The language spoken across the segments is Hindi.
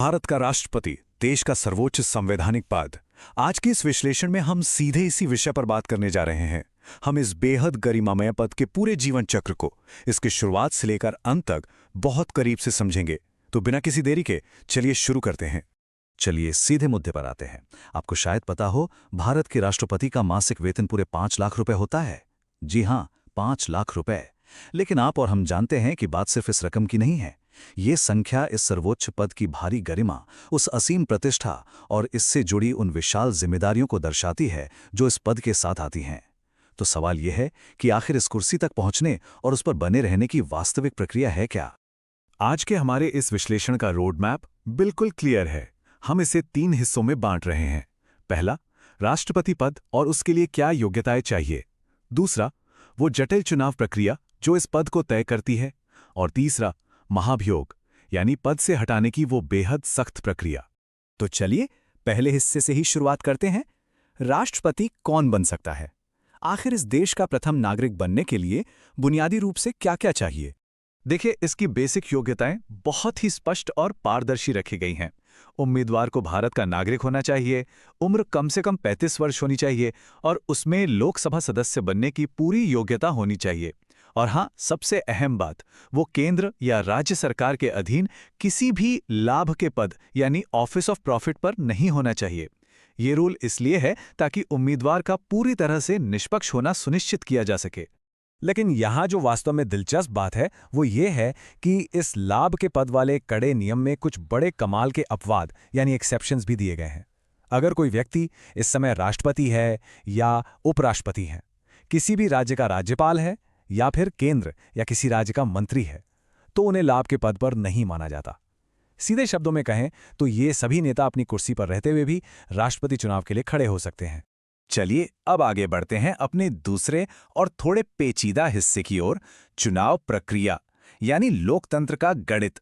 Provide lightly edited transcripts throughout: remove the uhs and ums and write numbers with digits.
भारत का राष्ट्रपति, देश का सर्वोच्च संवैधानिक पद। आज के इस विश्लेषण में हम सीधे इसी विषय पर बात करने जा रहे हैं। हम इस बेहद गरिमामय पद के पूरे जीवन चक्र को, इसकी शुरुआत से लेकर अंत तक बहुत करीब से समझेंगे। तो बिना किसी देरी के चलिए शुरू करते हैं। चलिए सीधे मुद्दे पर आते हैं। आपको शायद पता हो, भारत के राष्ट्रपति का मासिक वेतन पूरे 5 लाख रुपए होता है। जी हां, 5 लाख रुपए। लेकिन आप और हम जानते हैं कि बात सिर्फ इस रकम की नहीं है। ये संख्या इस सर्वोच्च पद की भारी गरिमा, उस असीम प्रतिष्ठा और इससे जुड़ी उन विशाल जिम्मेदारियों को दर्शाती है जो इस पद के साथ आती हैं। तो सवाल यह है कि आखिर इस कुर्सी तक पहुंचने और उस पर बने रहने की वास्तविक प्रक्रिया है क्या? आज के हमारे इस विश्लेषण का रोड मैप बिल्कुल क्लियर है। हम इसे 3 हिस्सों में बांट रहे हैं। पहला, राष्ट्रपति पद और उसके लिए क्या योग्यताएं चाहिए। दूसरा, वो जटिल चुनाव प्रक्रिया जो इस पद को तय करती है। और तीसरा, महाभियोग, यानी पद से हटाने की वो बेहद सख्त प्रक्रिया। तो चलिए पहले हिस्से से ही शुरुआत करते हैं। राष्ट्रपति कौन बन सकता है? आखिर इस देश का प्रथम नागरिक बनने के लिए बुनियादी रूप से क्या-क्या चाहिए? देखिए, इसकी बेसिक योग्यताएं बहुत ही स्पष्ट और पारदर्शी रखी गई हैं। उम्मीदवार को भारत का नागरिक होना चाहिए, उम्र कम से कम 35 वर्ष होनी चाहिए और उसमें लोकसभा सदस्य बनने की पूरी योग्यता होनी चाहिए। और हाँ, सबसे अहम बात, वो केंद्र या राज्य सरकार के अधीन किसी भी लाभ के पद यानी ऑफिस ऑफ प्रॉफिट पर नहीं होना चाहिए। ये रूल इसलिए है ताकि उम्मीदवार का पूरी तरह से निष्पक्ष होना सुनिश्चित किया जा सके। लेकिन यहाँ जो वास्तव में दिलचस्प बात है वो ये है कि इस लाभ के पद वाले कड़े नियम में कुछ बड़े कमाल के अपवाद यानी एक्सेप्शंस भी दिए गए हैं। अगर कोई व्यक्ति इस समय राष्ट्रपति है या उपराष्ट्रपति है, किसी भी राज्य का राज्यपाल है या फिर केंद्र या किसी राज्य का मंत्री है, तो उन्हें लाभ के पद पर नहीं माना जाता। सीधे शब्दों में कहें तो ये सभी नेता अपनी कुर्सी पर रहते हुए भी राष्ट्रपति चुनाव के लिए खड़े हो सकते हैं। चलिए अब आगे बढ़ते हैं अपने दूसरे और थोड़े पेचीदा हिस्से की ओर, चुनाव प्रक्रिया यानी लोकतंत्र का गणित।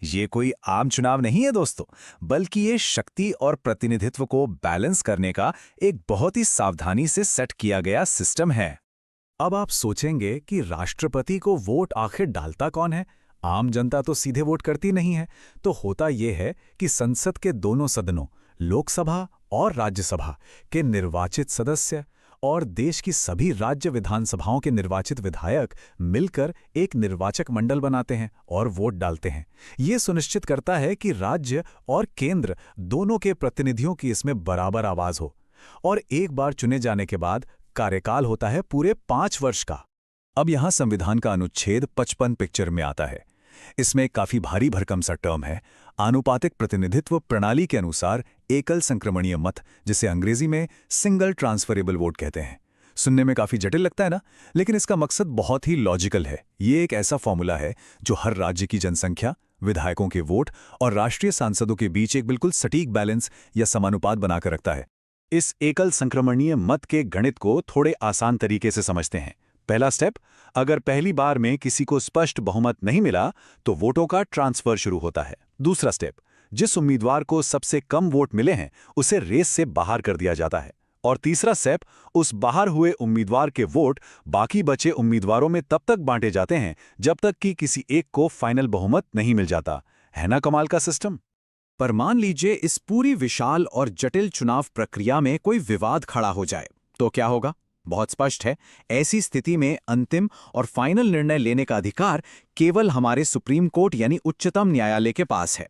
ये कोई आम चुनाव नहीं है दोस्तों, बल्कि ये शक्ति और प्रतिनिधित्व को बैलेंस करने का एक बहुत ही सावधानी से सेट किया गया सिस्टम है। अब आप सोचेंगे कि राष्ट्रपति को वोट आखिर डालता कौन है? आम जनता तो सीधे वोट करती नहीं है। तो होता यह है कि संसद के दोनों सदनों, लोकसभा और राज्यसभा के निर्वाचित सदस्य और देश की सभी राज्य विधानसभाओं के निर्वाचित विधायक मिलकर एक निर्वाचक मंडल बनाते हैं और वोट डालते हैं। ये सुनिश्चित करता है कि राज्य और केंद्र दोनों के प्रतिनिधियों की इसमें बराबर आवाज हो। और एक बार चुने जाने के बाद कार्यकाल होता है पूरे 5 वर्ष का। अब यहां संविधान का अनुच्छेद 55 पिक्चर में आता है। इसमें काफी भारी भरकम सा टर्म है, आनुपातिक प्रतिनिधित्व प्रणाली के अनुसार एकल संक्रमणीय मत, जिसे अंग्रेजी में सिंगल ट्रांसफरेबल वोट कहते हैं। सुनने में काफी जटिल लगता है ना, लेकिन इसका मकसद बहुत ही लॉजिकल है। ये एक ऐसा फॉर्मूला है जो हर राज्य की जनसंख्या, विधायकों के वोट और राष्ट्रीय सांसदों के बीच एक बिल्कुल सटीक बैलेंस या समानुपात बनाकर रखता है। इस एकल संक्रमणीय मत के गणित को थोड़े आसान तरीके से समझते हैं। पहला स्टेप, अगर पहली बार में किसी को स्पष्ट बहुमत नहीं मिला तो वोटों का ट्रांसफर शुरू होता है। दूसरा स्टेप, जिस उम्मीदवार को सबसे कम वोट मिले हैं उसे रेस से बाहर कर दिया जाता है। और तीसरा स्टेप, उस बाहर हुए उम्मीदवार के वोट बाकी बचे उम्मीदवारों में तब तक बांटे जाते हैं जब तक कि किसी एक को फाइनल बहुमत नहीं मिल जाता। है ना कमाल का सिस्टम? पर मान लीजिए इस पूरी विशाल और जटिल चुनाव प्रक्रिया में कोई विवाद खड़ा हो जाए, तो क्या होगा? बहुत स्पष्ट है, ऐसी स्थिति में अंतिम और फाइनल निर्णय लेने का अधिकार केवल हमारे सुप्रीम कोर्ट यानी उच्चतम न्यायालय के पास है।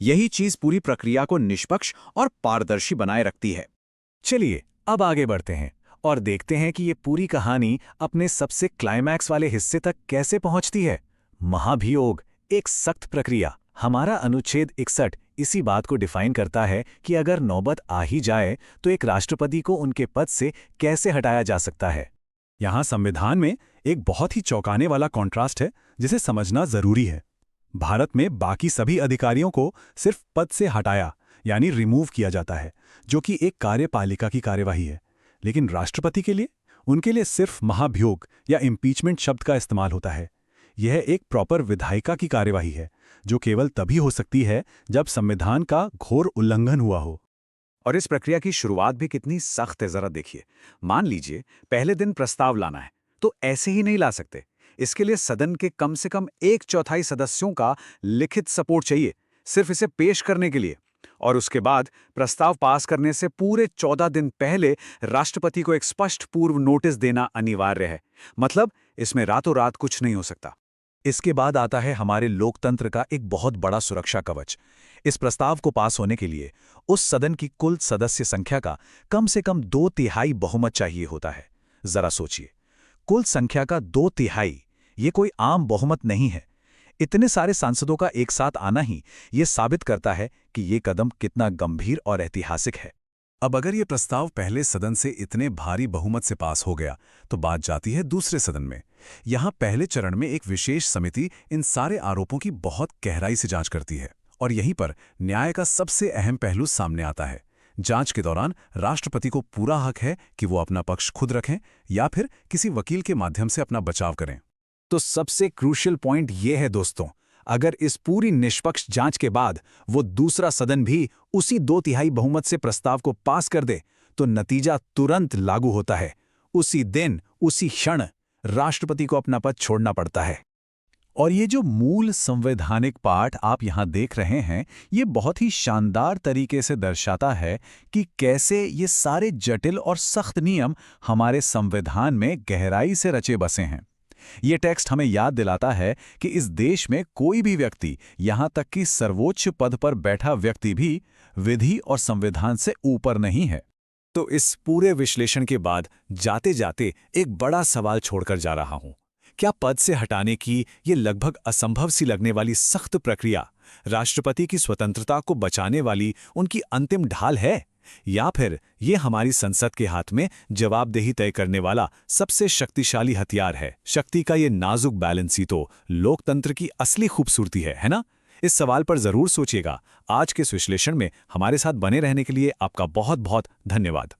यही चीज पूरी प्रक्रिया को निष्पक्ष और पारदर्शी बनाए रखती है। चलिए अब आगे बढ़ते हैं और देखते हैं कि ये पूरी कहानी अपने सबसे क्लाइमैक्स वाले हिस्से तक कैसे पहुंचती है। महाभियोग, एक सख्त प्रक्रिया। हमारा अनुच्छेद 61 इसी बात को डिफाइन करता है कि अगर नौबत आ ही जाए तो एक राष्ट्रपति को उनके पद से कैसे हटाया जा सकता है। यहाँ संविधान में एक बहुत ही चौंकाने वाला कॉन्ट्रास्ट है जिसे समझना जरूरी है। भारत में बाकी सभी अधिकारियों को सिर्फ पद से हटाया यानी रिमूव किया जाता है, जो कि एक कार्यपालिका की कार्यवाही है। लेकिन राष्ट्रपति के लिए, उनके लिए सिर्फ महाभियोग या इम्पीचमेंट शब्द का इस्तेमाल होता है। यह एक प्रॉपर विधायिका की कार्यवाही है जो केवल तभी हो सकती है जब संविधान का घोर उल्लंघन हुआ हो। और इस प्रक्रिया की शुरुआत भी कितनी सख्त है, जरा देखिए। मान लीजिए पहले दिन प्रस्ताव लाना है तो ऐसे ही नहीं ला सकते। इसके लिए सदन के कम से कम 1/4 सदस्यों का लिखित सपोर्ट चाहिए। सिर्फ इसे पेश करने के लिए। और उसके बाद प्रस्ताव पास करने से पूरे 14 दिन पहले राष्ट्रपति को एक स्पष्ट पूर्व नोटिस देना अनिवार्य है। मतलब इसमें रातों रात कुछ नहीं हो सकता। इसके बाद आता है हमारे लोकतंत्र का एक बहुत बड़ा सुरक्षा कवच। इस प्रस्ताव को पास होने के लिए उस सदन की कुल सदस्य संख्या का कम से कम 2/3 बहुमत चाहिए होता है। जरा सोचिए, कुल संख्या का 2/3, ये कोई आम बहुमत नहीं है। इतने सारे सांसदों का एक साथ आना ही ये साबित करता है कि ये कदम कितना गंभीर और ऐतिहासिक है। अब अगर ये प्रस्ताव पहले सदन से इतने भारी बहुमत से पास हो गया तो बात जाती है दूसरे सदन में। यहाँ पहले चरण में एक विशेष समिति इन सारे आरोपों की बहुत गहराई से जांच करती है और यहीं पर न्याय का सबसे अहम पहलू सामने आता है। जांच के दौरान राष्ट्रपति को पूरा हक है कि वो अपना पक्ष खुद रखें या फिर किसी वकील के माध्यम से अपना बचाव करें। तो सबसे क्रूशियल पॉइंट ये है दोस्तों, अगर इस पूरी निष्पक्ष जांच के बाद वो दूसरा सदन भी उसी 2/3 बहुमत से प्रस्ताव को पास कर दे तो नतीजा तुरंत लागू होता है। उसी दिन, उसी क्षण राष्ट्रपति को अपना पद छोड़ना पड़ता है। और ये जो मूल संवैधानिक पाठ आप यहां देख रहे हैं, ये बहुत ही शानदार तरीके से दर्शाता है कि कैसे ये सारे जटिल और सख्त नियम हमारे संविधान में गहराई से रचे बसे हैं। ये टेक्स्ट हमें याद दिलाता है कि इस देश में कोई भी व्यक्ति, यहां तक कि सर्वोच्च पद पर बैठा व्यक्ति भी विधि और संविधान से ऊपर नहीं है। तो इस पूरे विश्लेषण के बाद जाते जाते एक बड़ा सवाल छोड़कर जा रहा हूं। क्या पद से हटाने की ये लगभग असंभव सी लगने वाली सख्त प्रक्रिया राष्ट्रपति की स्वतंत्रता को बचाने वाली उनकी अंतिम ढाल है, या फिर ये हमारी संसद के हाथ में जवाबदेही तय करने वाला सबसे शक्तिशाली हथियार है? शक्ति का ये नाजुक बैलेंस ही तो लोकतंत्र की असली खूबसूरती है ना? इस सवाल पर जरूर सोचिएगा। आज के इस विश्लेषण में हमारे साथ बने रहने के लिए आपका बहुत बहुत धन्यवाद।